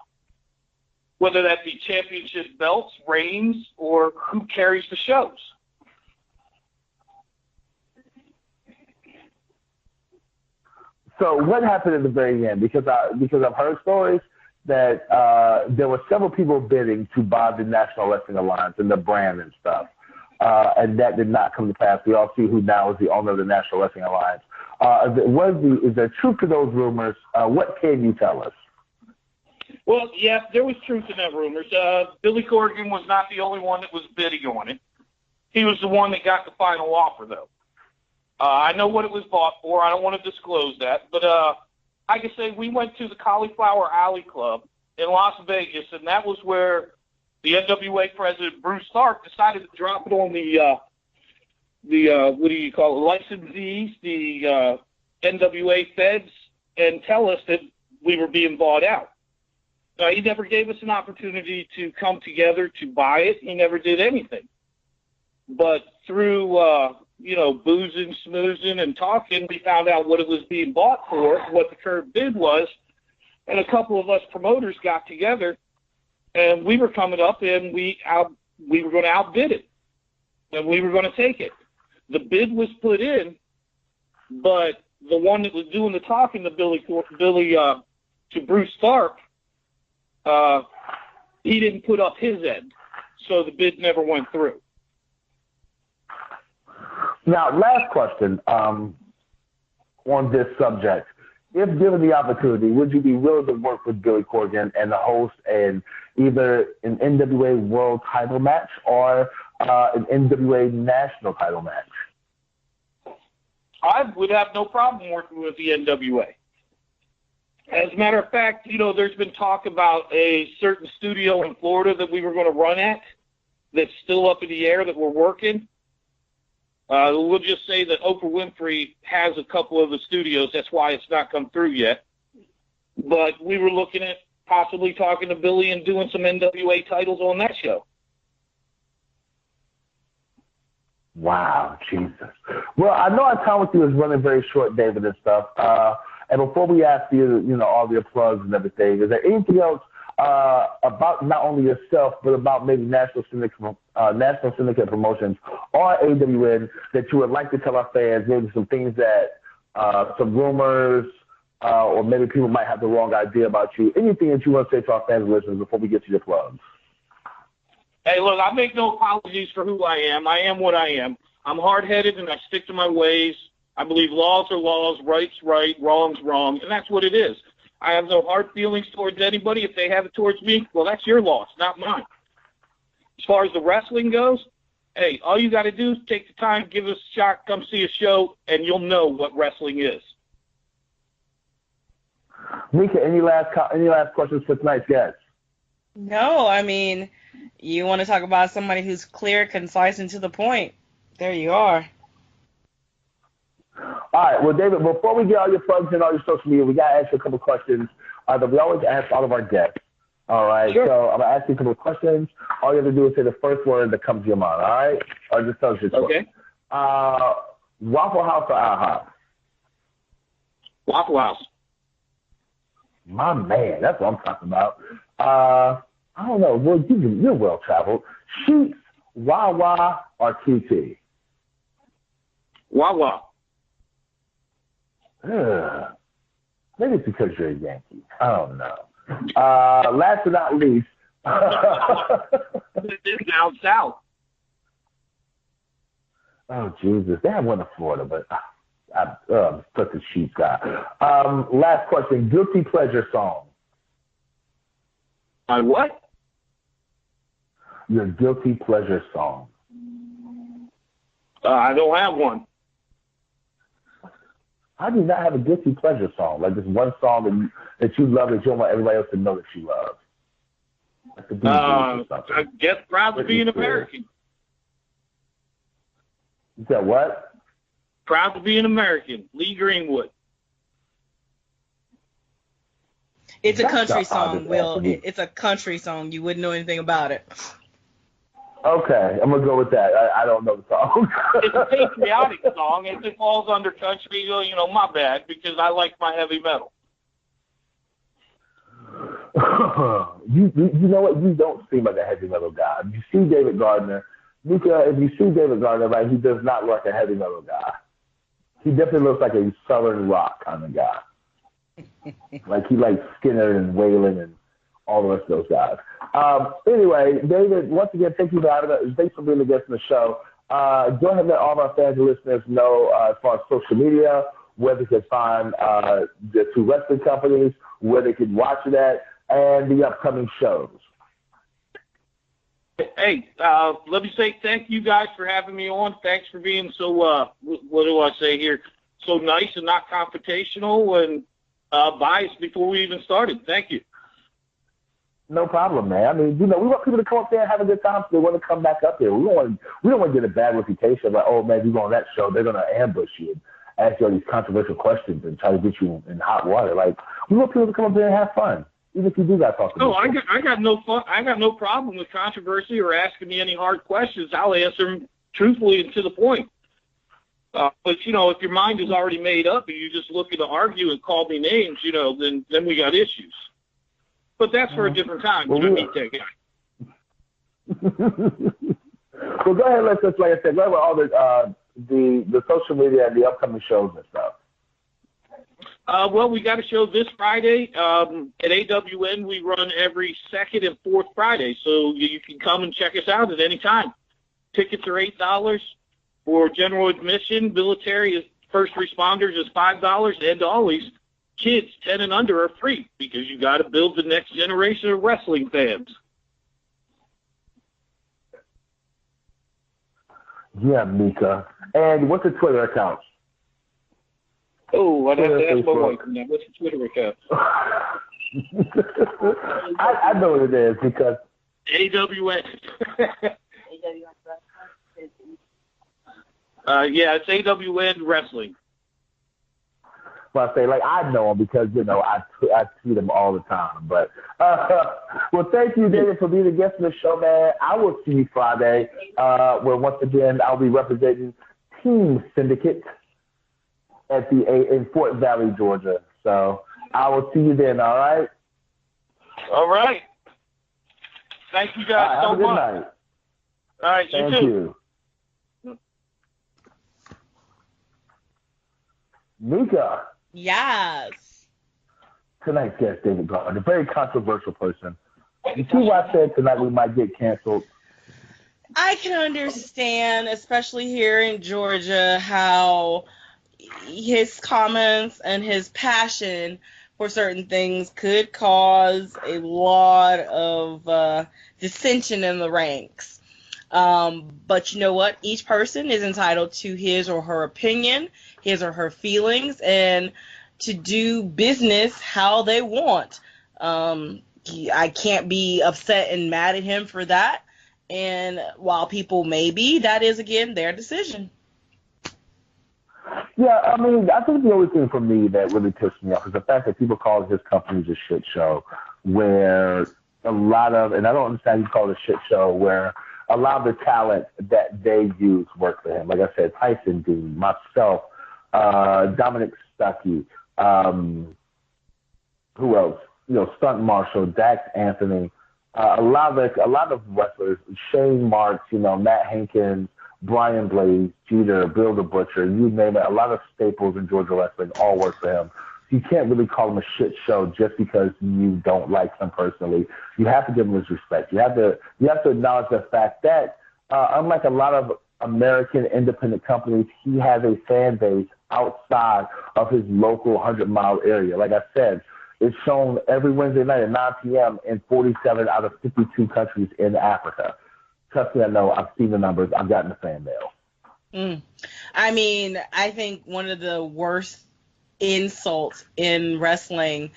Whether that be championship belts, reigns, or who carries the shows.
So what happened at the very end? Because I've heard stories that there were several people bidding to buy the National Wrestling Alliance and the brand and stuff, and that did not come to pass. We all see who now is the owner of the National Wrestling Alliance. Is there truth to those rumors? What can you tell us?
Well, yeah, there was truth in that rumors. Billy Corgan was not the only one that was bidding on it. He was the one that got the final offer, though. I know what it was bought for. I don't want to disclose that. But I can say we went to the Cauliflower Alley Club in Las Vegas, and that was where the NWA president, Bruce Stark, decided to drop it on what do you call it, licensees, the NWA feds, and tell us that we were being bought out. He never gave us an opportunity to come together to buy it. He never did anything. But through, boozing, smoozing, and talking, we found out what it was being bought for, what the current bid was, and a couple of us promoters got together, and we were coming up, and we were going to outbid it, and we were going to take it. The bid was put in, but the one that was doing the talking to Bruce Stark, he didn't put up his end, so the bid never went through.
Now, last question on this subject. If given the opportunity, would you be willing to work with Billy Corgan and the host in either an NWA World title match or an NWA National title match?
I would have no problem working with the NWA. As a matter of fact, there's been talk about a certain studio in Florida that we were going to run at that's still up in the air that we're working. We'll just say that Oprah Winfrey has a couple of the studios. That's why it's not come through yet. But we were looking at possibly talking to Billy and doing some NWA titles on that show.
Wow, Jesus. Well, I know our time with you is running very short, David, and stuff. And before we ask you, all your plugs and everything, is there anything else about not only yourself, but about maybe National Syndicate Promotions or AWN that you would like to tell our fans, maybe some things that, some rumors, or maybe people might have the wrong idea about you? Anything that you want to say to our fans and listeners before we get to your plugs?
Hey, look, I make no apologies for who I am. I am what I am. I'm hard-headed, and I stick to my ways. I believe laws are laws, right's right, wrong's wrong, and that's what it is. I have no hard feelings towards anybody. If they have it towards me, well, that's your loss, not mine. As far as the wrestling goes, hey, all you got to do is take the time, give us a shot, come see a show, and you'll know what wrestling is.
Mika, any last questions for tonight's guest?
No, I mean, you want to talk about somebody who's clear, concise, and to the point. There you are.
All right. Well, David, before we get all your plugs and all your social media, we got to ask you a couple of questions that we always ask all of our guests. All right.
Sure.
So I'm going to ask you a couple of questions. All you have to do is say the first word that comes to your mind. All right. Or just tell us your choice.
Okay.
Waffle House or IHOP?
Waffle House.
My man. That's what I'm talking about. I don't know. Well, you're well traveled. Sheets, Wawa, or TT?
Wawa.
Maybe it's because you're a Yankee. I don't know. Last but not least.
It's down south.
Oh, Jesus. They have one in Florida, but I'm such a cheap guy. Last question. Guilty pleasure song.
My what?
Your guilty pleasure song.
I don't have one.
How do you not have a guilty pleasure song? Like this one song that you love that you don't want everybody else to know that you love? Like the Bee Gees or something.
I guess Proud to be an American.
You said what?
Proud to be an American. Lee Greenwood.
It's a country song, Will. It's a country song. You wouldn't know anything about it.
Okay, I'm going to go with that. I don't know the song.
It's a patriotic song. If it falls under country, you know, my bad, because I like my heavy metal.
You know what? You don't seem like a heavy metal guy. You see David Gardner. Mika, if you see David Gardner, right, he does not look like a heavy metal guy. He definitely looks like a southern rock kind of guy. Like he likes Skinner and Waylon and all the rest of those guys. Anyway, David, once again, thank you for having us. Thanks for being a guest on the show. Go ahead and let all of our fans and listeners know as far as social media, where they can find the two wrestling companies, where they can watch it at, and the upcoming shows.
Hey, let me say thank you guys for having me on. Thanks for being so, what do I say here, so nice and not confrontational and biased before we even started. Thank you.
No problem, man. I mean, you know, we want people to come up there and have a good time, so they want to come back up there. We don't want to get a bad reputation like, oh, man, you go on that show, they're going to ambush you and ask you all these controversial questions and try to get you in hot water. Like, we want people to come up there and have fun, even if you do got to talk to
them. No, I got no fun. I got no problem with controversy or asking me any hard questions. I'll answer them truthfully and to the point. But, you know, if your mind is already made up and you're just looking to argue and call me names, you know, then we got issues. But that's for a different time. Well, meet that guy.
Well, go ahead. Let's just, like I said, go ahead with all the social media and the upcoming shows and stuff.
Well, we got a show this Friday at AWN. We run every second and fourth Friday, so you can come and check us out at any time. Tickets are $8 for general admission. Military is first responders is $5, and always kids 10 and under are free because you got to build the next generation of wrestling fans.
Yeah, Mika. And what's the Twitter account?
Oh, I'd have to ask my wife now. What's the Twitter account?
I know what it is because
AWN. Yeah, it's AWN Wrestling.
Well, I say, like, I know him because, you know, I tweet him all the time. But, well, thank you, David, for being a guest on the show, man. I will see you Friday, where, once again, I'll be representing Team Syndicate in Fort Valley, Georgia. So I will see you then, all right?
All right. Thank you guys so much.
Good night.
All right,
Thank
you too.
You. Mika.
Yes.
Tonight's guest, David Gardner, a very controversial person. You see why I said tonight we might get canceled?
I can understand, especially here in Georgia, how his comments and his passion for certain things could cause a lot of dissension in the ranks. But you know what? Each person is entitled to his or her opinion, his or her feelings, and to do business how they want. I can't be upset and mad at him for that. And while people may be, that is, again, their decision.
Yeah, I mean, I think the only thing for me that really pissed me off is the fact that people call his company a shit show, where a lot of, and I don't understand you call it a shit show, where a lot of the talent that they use work for him. Like I said, Tyson Dean, myself, Dominic Stuckey, who else? You know, Stunt Marshall, Dax Anthony, a lot of wrestlers, Shane Marks, you know, Matt Hankins, Brian Blaze, Jeter, Bill the Butcher, you name it. A lot of staples in Georgia wrestling all work for him. You can't really call him a shit show just because you don't like him personally. You have to give him his respect. You have to acknowledge the fact that unlike a lot of American independent companies, he has a fan base outside of his local 100-mile area. Like I said, It's shown every Wednesday night at 9 p.m. in 47 out of 52 countries in Africa. Trust me, I know. I've seen the numbers. I've gotten the fan mail.
I mean, I think one of the worst insults in wrestling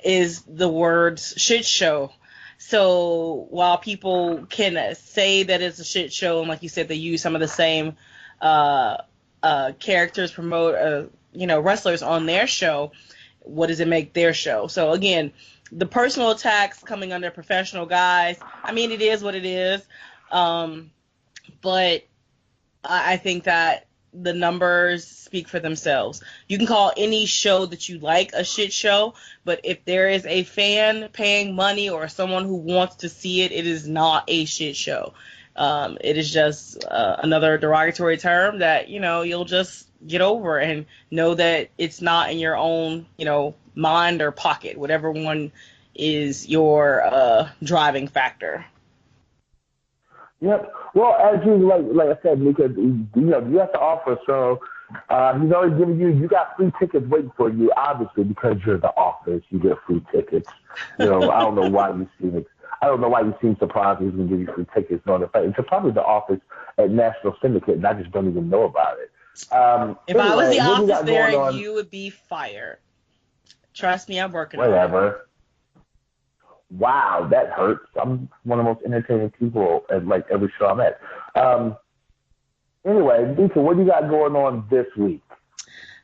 is the words shit show. So while people can say that it's a shit show, and like you said, they use some of the same characters, promote, wrestlers on their show, what does it make their show? So again, the personal attacks coming under professional guys, I mean, it is what it is. But I think that the numbers speak for themselves. You can call any show that you like a shit show, but if there is a fan paying money or someone who wants to see it, it is not a shit show. It is just another derogatory term that, you'll just get over and know that it's not in your own, mind or pocket, whatever one is your driving factor.
Yep. Well, as you like I said, Mika, you have to offer. So he's already given you got free tickets waiting for you. Obviously, because you're the office, you get free tickets. I don't know why you seem surprised he's going to give you free tickets. No, it's probably the office at National Syndicate, and I just don't even know about it.
If I was the office there, you would be fired. Trust me, I'm working on it.
Whatever. Wow, that hurts. I'm one of the most entertaining people at like every show I'm at. Anyway, Mika, what do you got going on this week?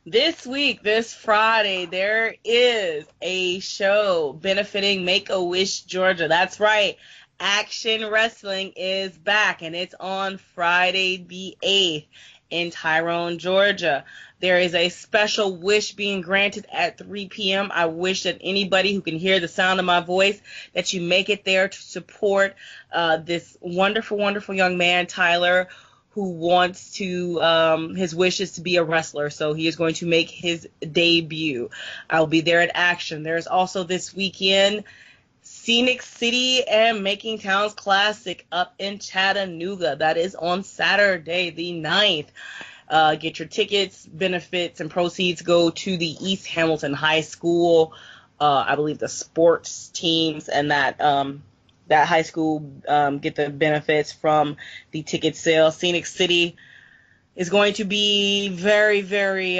This week, this Friday, there is a show benefiting Make-A-Wish, Georgia. That's right. Action Wrestling is back, and it's on Friday the 8th in Tyrone, Georgia. There is a special wish being granted at 3 p.m. I wish that anybody who can hear the sound of my voice, that you make it there to support this wonderful, wonderful young man, Tyler, who wants to, his wish is to be a wrestler. So he is going to make his debut. I'll be there at Action. There's also this weekend, Scenic City and Making Towns Classic up in Chattanooga. That is on Saturday the 9th. Get your tickets, benefits, and proceeds go to the East Hamilton High School. I believe the sports teams and that high school get the benefits from the ticket sale. Scenic City is going to be very, very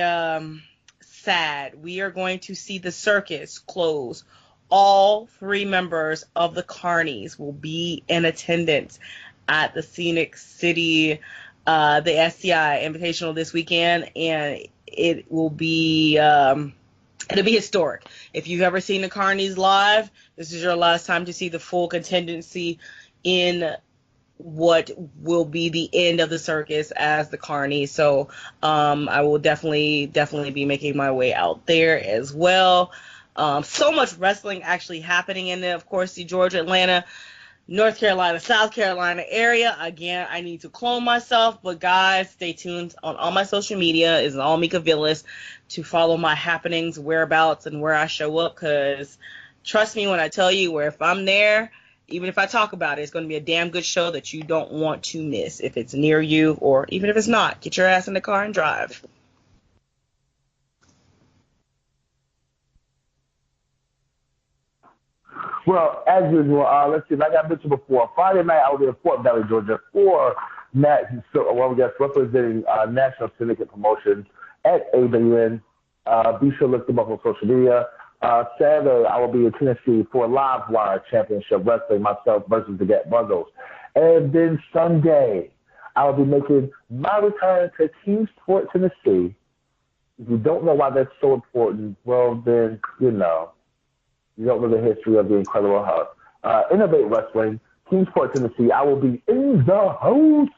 sad. We are going to see the circus close. All 3 members of the Carnies will be in attendance at the Scenic City, the SCI Invitational this weekend, and it will be it'll be historic. If you've ever seen the Carnies live, this is your last time to see the full contingency in what will be the end of the circus as the Carnies. So I will definitely be making my way out there as well. So much wrestling actually happening in, of course, the Georgia, Atlanta, North Carolina, South Carolina area. Again, I need to clone myself, but guys, stay tuned on all my social media. It's all Mika Villas to follow my happenings, whereabouts, and where I show up, because trust me when I tell you, where if I'm there, even if I talk about it, it's going to be a damn good show that you don't want to miss. If it's near you, or even if it's not, get your ass in the car and drive.
Well, as usual, let's see. Like I mentioned before, Friday night I will be in Fort Valley, Georgia, for representing National Syndicate Promotions at ABN. Be sure to look them up on social media. Saturday I will be in Tennessee for Live Wire Championship Wrestling, myself versus the Get Bundles. And then Sunday I will be making my return to Kingsport, Tennessee. If you don't know why that's so important, well then, you don't know the history of the Incredible Hub. Innovate Wrestling, Kingsport, Tennessee. I will be in the house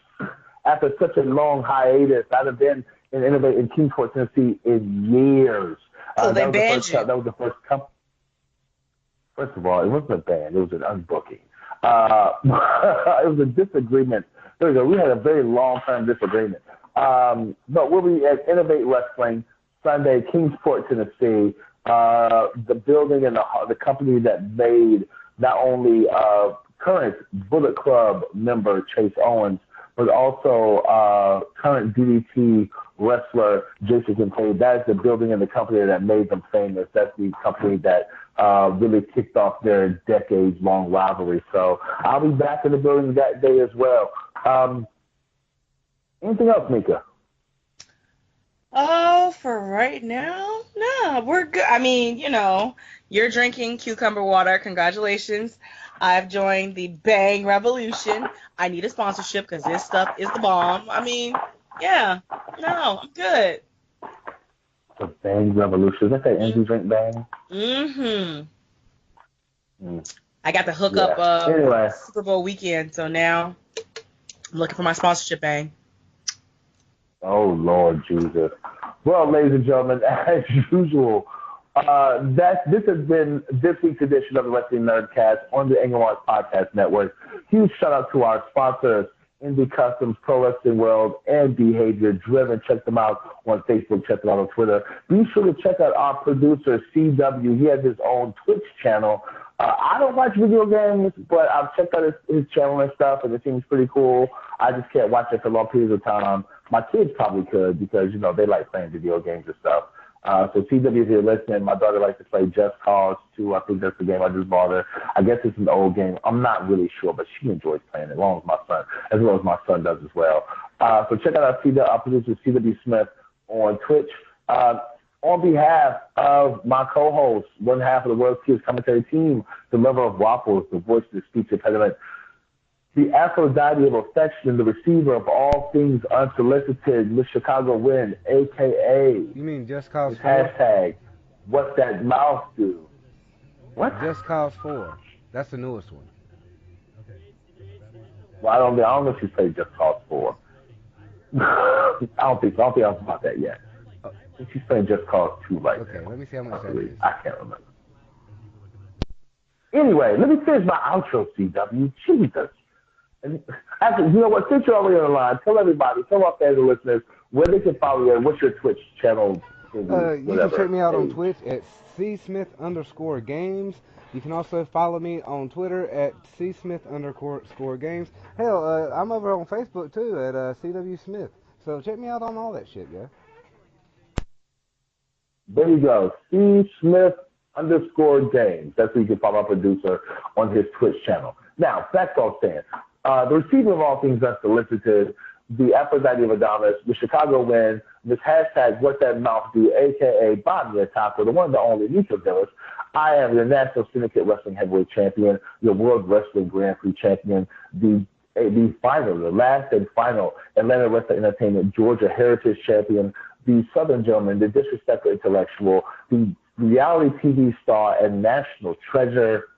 after such a long hiatus. I haven't been in Kingsport, Tennessee in years.
They banned you.
That was the first company. First of all, it wasn't a ban. It was an unbooking. It was a disagreement. We had a very long-term disagreement. But we'll be at Innovate Wrestling Sunday, Kingsport, Tennessee. The building and the company that made not only current Bullet Club member Chase Owens, but also current DDT wrestler Jason Kincaid. That's the building and the company that made them famous. That's the company that really kicked off their decades-long rivalry. So I'll be back in the building that day as well. Anything else, Mika?
Oh, for right now, no, we're good. I mean, you're drinking cucumber water. Congratulations. I've joined the Bang Revolution. I need a sponsorship because this stuff is the bomb. I mean, yeah, no, I'm good.
The Bang Revolution. Is that energy drink Bang?
Mm-hmm. I got the hook up
anyway.
Super Bowl weekend, so now I'm looking for my sponsorship, Bang.
Oh, Lord Jesus. Well, ladies and gentlemen, as usual, this has been this week's edition of the Wrestling Nerdcast on the Angry Marks Podcast Network. Huge shout out to our sponsors, Indie Customs, Pro Wrestling World, and Behavior Driven. Check them out on Facebook. Check them out on Twitter. Be sure to check out our producer, CW. He has his own Twitch channel. I don't watch video games, but I've checked out his channel and stuff, and it seems pretty cool. I just can't watch it for long periods of time. My kids probably could because, they like playing video games and stuff. So CW, if you're listening, my daughter likes to play Just Cause 2. I think that's the game I just bought her. I guess it's an old game. I'm not really sure, but she enjoys playing it, as well as my son does as well. So check out our producer, CW Smith, on Twitch. On behalf of my co-host, one half of the World Series commentary team, the lover of waffles, the voice of the speech impediment, the Aphrodite of affection, the receiver of all things unsolicited, Miss Chicago Win, a.k.a.
You mean Just Cause 4?
Hashtag, what's that mouth do? What?
Just Cause 4. That's the newest one.
Well, I don't know if she's played Just Cause 4. I don't think I'm about that yet. I think she's playing Just Cause 2 right now.
Okay, let me see how much that is.
I can't remember. Anyway, let me finish my outro, CW. Jesus. And actually, you know what? Since you're already on the line, tell our fans and listeners where they can follow you and what's your Twitch channel.
You can check me out on Twitch at csmith_games. You can also follow me on Twitter at csmith_games. Hell, I'm over on Facebook too at CW Smith. So check me out on all that shit, yeah.
There you go. csmith_games. That's where you can follow our producer on his Twitch channel. Now, back to all saying. The receiver of all things unsolicited, the Aphrodite of Adonis, the Chicago Win, this hashtag What That Mouth Do, a.k.a. Bobby Taco, the one and the only Mika Villas. I am your National Syndicate Wrestling Heavyweight Champion, your World Wrestling Grand Prix Champion, the last and final Atlanta Wrestling Entertainment Georgia Heritage Champion, the Southern Gentleman, the Disrespectful Intellectual, the reality TV star and national treasure,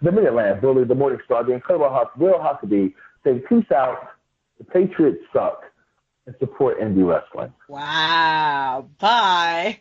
the Mid-Atlantic Bully, the Morning Star, the incredible Will Huckaby, say peace out, the Patriots suck, and support indie wrestling.
Wow. Bye.